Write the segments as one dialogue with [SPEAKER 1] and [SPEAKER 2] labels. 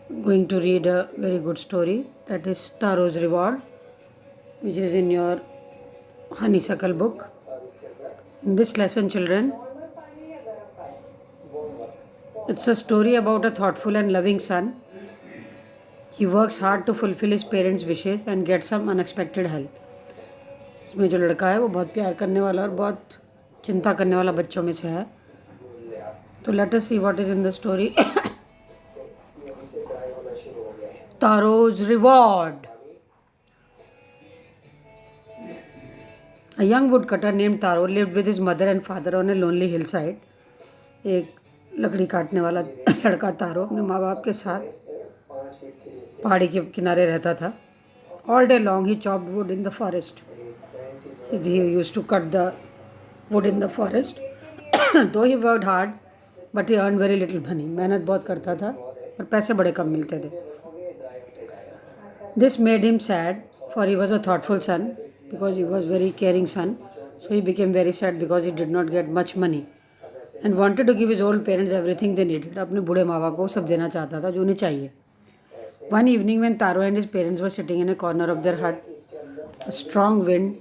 [SPEAKER 1] going to read a very good story, that is Taro's Reward, which is in your honeysuckle book. In this lesson, children, it's a story about a thoughtful and loving son. He works hard to fulfill his parents' wishes and gets some unexpected help. इसमें जो लड़का है वो बहुत प्यार करने वाला और बहुत चिंता करने वाला बच्चों में से है. तो let us see what is in the story. Taro's Reward. A young woodcutter named Taro lived with his mother and father on a lonely hillside. एक लकड़ी काटने वाला लड़का तारो अपने माँ बाप के साथ पहाड़ी के किनारे रहता था. All day long he chopped wood in the forest. He used to cut the wood in the forest. Though he worked hard, but he earned very little money. मेहनत बहुत करता था और पैसे बड़े कम मिलते थे. This made him sad, for he was a thoughtful son, because he was very caring son. So he became very sad because he did not get much money and wanted to give his old parents everything they needed. अपने बूढ़े माँ बाप को सब देना चाहता था जो उन्हें चाहिए. One evening when Taro and his parents were sitting in a corner of their hut, a strong wind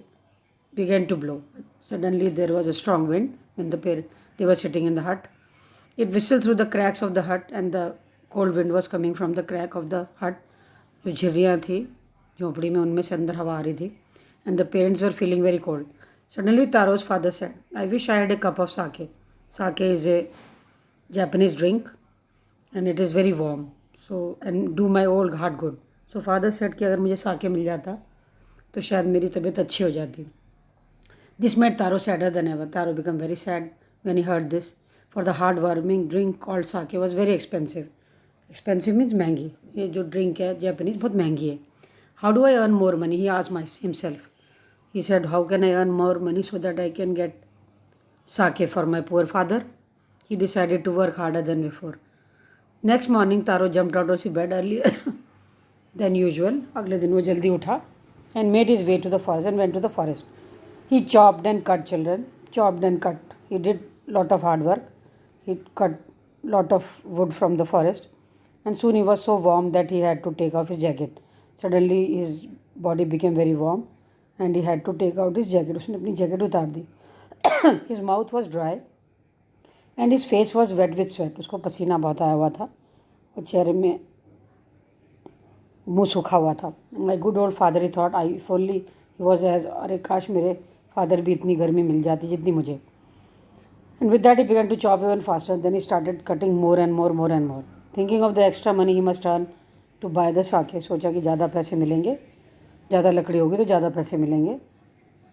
[SPEAKER 1] began to blow. Suddenly there was a strong wind when they were sitting in the hut. It whistled through the cracks of the hut and the cold wind was coming from the crack of the hut. जो झिर्रियाँ थी झोंपड़ी में उनमें से अंदर हवा आ रही थी. And the parents were feeling very cold. Suddenly Taro's father said, I wish I had a cup of sake. Sake is a Japanese drink and it is very warm. So, and do my old heart good. So father said कि अगर मुझे साके मिल जाता तो शायद मेरी तबीयत अच्छी हो जाती. This made Taro sadder than ever. Taro became very sad when he heard this, for the heart-warming drink called sake was very expensive. Expensive means महंगी. ये जो drink है Japanese बहुत महंगी है. How do I earn more money? He asked himself. He said, how can I earn more money so that I can get sake for my poor father? He decided to work harder than before. Next morning, Taro jumped out of his bed earlier than usual. अगले दिन वो जल्दी उठा and made his way to the forest and went to the forest. He chopped and cut, children. Chopped and cut. He did lot of hard work. He cut lot of wood from the forest. And soon he was so warm that he had to take off his jacket. Suddenly his body became very warm and he had to take out his jacket. उसने अपनी jacket उतार दी. His mouth was dry and his face was wet with sweat. उसको पसीना बहुत आया हुआ था और चेहरे में मुंह सूखा हुआ था. My good old father, he thought, if only he was as, अरे काश मेरे फादर भी इतनी गर्मी मिल जाती जितनी मुझे. And with that he began to chop even faster. Then he started cutting more and more, more and more. Thinking of the extra money he must earn to buy the sake. सोचा कि ज़्यादा पैसे मिलेंगे, ज़्यादा लकड़ी होगी तो ज़्यादा पैसे मिलेंगे.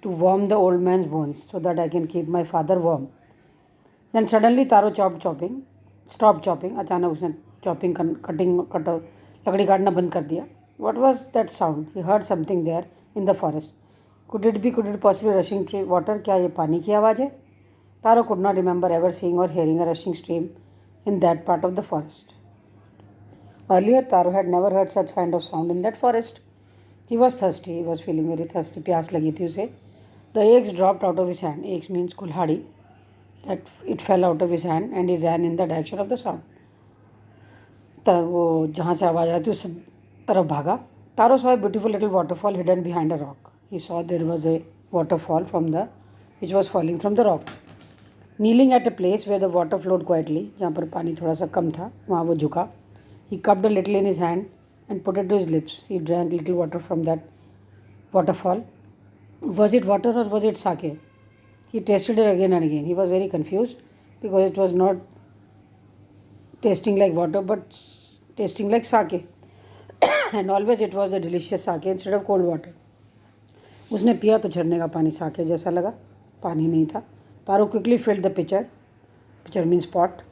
[SPEAKER 1] To warm the old man's bones so that I can keep my father warm. Then suddenly Taro stopped chopping. अचानक उसने लकड़ी काटना बंद कर दिया. What was that sound? He heard something there in the forest. Could it possibly rushing water? क्या ये पानी की आवाज़ है? Taro could not remember ever seeing or hearing a rushing stream in that part of the forest. Earlier, Taro had never heard such kind of sound in that forest. He was thirsty. He was feeling very thirsty. प्यास लगी थी उसे. The eggs dropped out of his hand. Eggs means कुल्हाड़ी. That it fell out of his hand and he ran in the direction of the sound. तब वो जहाँ से आवाज़ आई थी उस तरफ भागा. Taro saw a beautiful little waterfall hidden behind a rock. He saw there was a waterfall which was falling from the rock. Kneeling at a place where the water flowed quietly, जहाँ पर पानी थोड़ा सा कम था, वहाँ वो झुका. He cupped a little in his hand and put it to his lips. He drank little water from that waterfall. Was it water or was it sake? He tasted it again and again. He was very confused because it was not tasting like water but tasting like sake. And always it was a delicious sake instead of cold water. उसने पिया तो झरने का पानी साके जैसा लगा, पानी नहीं था. Taro quickly filled the pitcher means pot,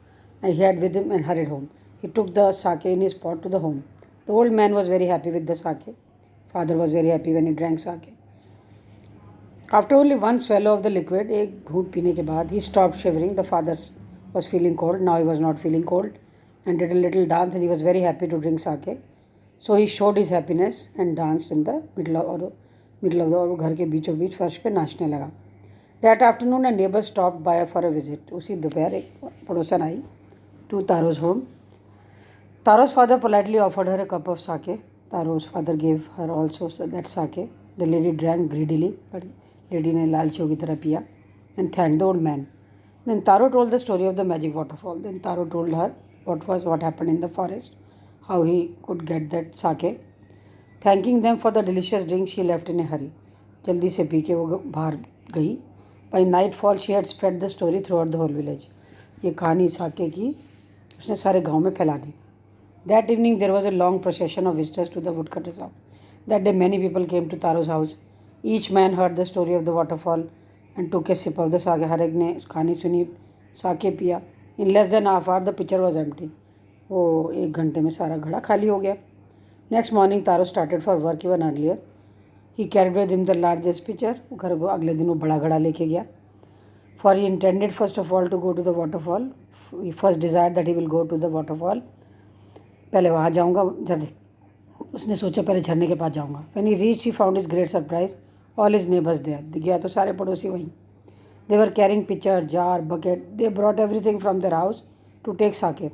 [SPEAKER 1] and he had with him and hurried home. He took the sake in his pot to the home. The old man was very happy with the sake. Father was very happy when he drank sake. After only one swallow of the liquid, एक घूंट पीने के बाद, he stopped shivering. The father was feeling cold. Now he was not feeling cold and did a little dance and he was very happy to drink sake. So he showed his happiness and danced in the middle of the और वो घर के बीचों बीच फर्श पे नाचने लगा. That afternoon a neighbor stopped by for a visit. उसी दोपहर एक पड़ोसन आई to Taro's home. Taro's father politely offered her a cup of sake. Taro's father gave her also that sake. The lady drank greedily, but lady ने लालचियों की तरह पिया and thanked the old man. Then Taro told the story of the magic waterfall. Then Taro told her what happened in the forest, how he could get that sake. Thanking them for the delicious drink, she left in a hurry. जल्दी से P के वो बाहर गई. By nightfall, she had spread the story throughout the whole village. ये कहानी साके की उसने सारे गांव में फैला दी. That evening, there was a long procession of visitors to the woodcutter's house. That day, many people came to Taro's house. Each man heard the story of the waterfall and took a sip of the sake. हर एक ने कहानी सुनी, साके पिया. In less than half hour, the pitcher was empty. वो 1 घंटे में सारा घड़ा खाली हो गया. Next morning, Taro started for work even earlier. He carried with him the largest pitcher. घर को अगले दिन वो बड़ा घड़ा लेके गया. For he intended first of all to go to the waterfall. He first desired that he will go to the waterfall. पहले वहाँ जाऊँगा झरने. उसने सोचा पहले झरने के पास जाऊँगा. When he reached, he found his great surprise. All his neighbors there. गया तो सारे पड़ोसी वहीं. They were carrying pitcher, jar, bucket. They brought everything from their house to take sake.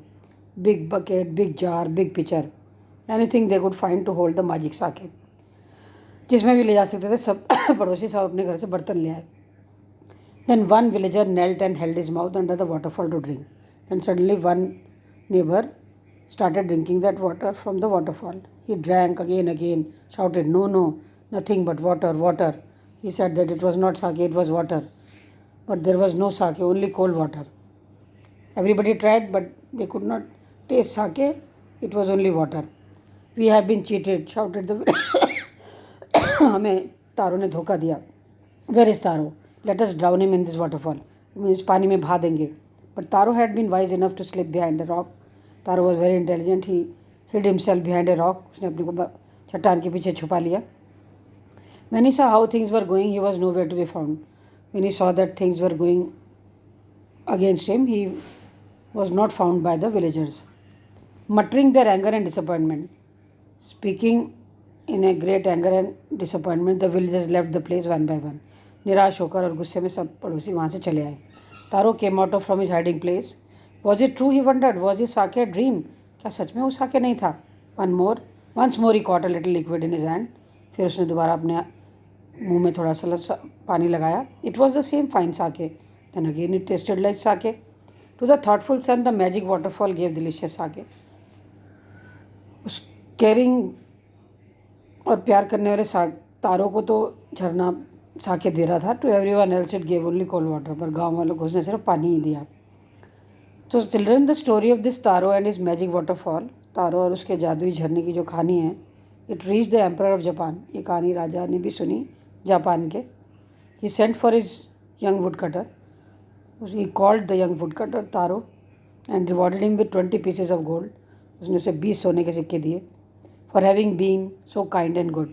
[SPEAKER 1] Big bucket, big jar, big pitcher. Anything they could find to hold the magic sake. जिसमें भी ले जा सकते थे सब पड़ोसी सब अपने घर से बर्तन ले आए. Then one villager knelt and held his mouth under the waterfall to drink. Then suddenly one neighbor started drinking that water from the waterfall. He drank again, shouted, "No, no, nothing but water, water." He said that it was not sake, it was water. But there was no sake, only cold water. Everybody tried, but they could not taste sake. It was only water. We have been cheated, shouted the हमें तारो ने धोखा दिया. Where is Taro? Let us drown him in this waterfall. इस पानी में बहा देंगे. But Taro had been wise enough to slip behind a rock. Taro was very intelligent. He hid himself behind a rock. उसने अपने को चट्टान के पीछे छुपा लिया. When he saw how things were going, he was nowhere to be found. When he saw that things were going against him, he was not found by the villagers. Muttering their anger and disappointment, speaking in a great anger and disappointment, the villagers left the place one by one. निराश होकर और गुस्से में सब पड़ोसी वहाँ से चले आए. Taro came out from his hiding place. Was it true, he wondered? Was his sake a dream? क्या सच में वो साके नहीं था? Once more he caught a little liquid in his hand. फिर उसने दोबारा अपने मुंह में थोड़ा सा पानी लगाया. It was the same fine sake. Then again it tasted like sake. To the thoughtful son, the magic waterfall gave delicious sake. उस केयरिंग और प्यार करने वाले तारो को तो झरना साके दे रहा था. To everyone else it gave only cold water. पर गांव वालों को उसने सिर्फ पानी ही दिया. तो children, the story of this Taro and his magic waterfall, Taro और उसके जादुई झरने की जो कहानी है, it reach the emperor of Japan. ये कहानी राजा ने भी सुनी जापान के. He sent for his young wood cutter. He called the young wood cutter Taro and rewarded him with 20 pieces of gold. उसने उसे 20 सोने के सिक्के दिए. For having been so kind and good.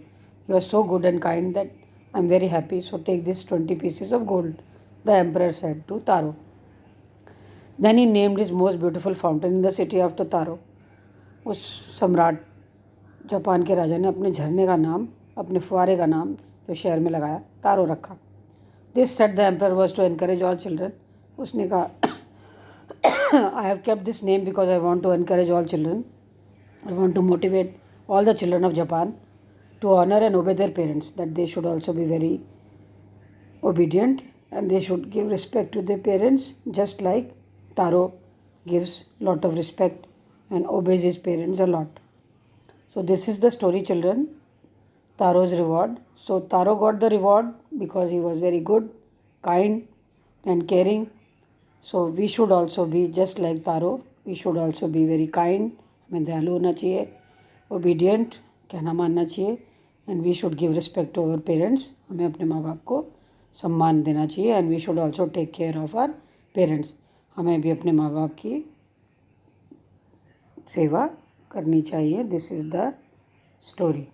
[SPEAKER 1] You are so good and kind that I am very happy, so take this 20 pieces of gold, the emperor said to Taro. Then he named his most beautiful fountain in the city after Taro. उस सम्राट Japan के राजा ने अपने झरने का नाम, अपने फुहारे का नाम जो शहर में लगाया, तारो रखा. This said the emperor was to encourage all children. उसने कहा I have kept this name because I want to encourage all children. I want to motivate all the children of Japan to honor and obey their parents, that they should also be very obedient and they should give respect to their parents, just like Taro gives lot of respect and obeys his parents a lot. So this is the story, children, Taro's reward. So Taro got the reward because he was very good, kind and caring. So we should also be just like Taro. We should also be very kind. हमें दयालु होना चाहिए, obedient, कहना मानना चाहिए, and we should give respect to our parents. हमें अपने माँ बाप को सम्मान देना चाहिए, and we should also take care of our parents. हमें भी अपने माँ बाप की सेवा करनी चाहिए. This is the story.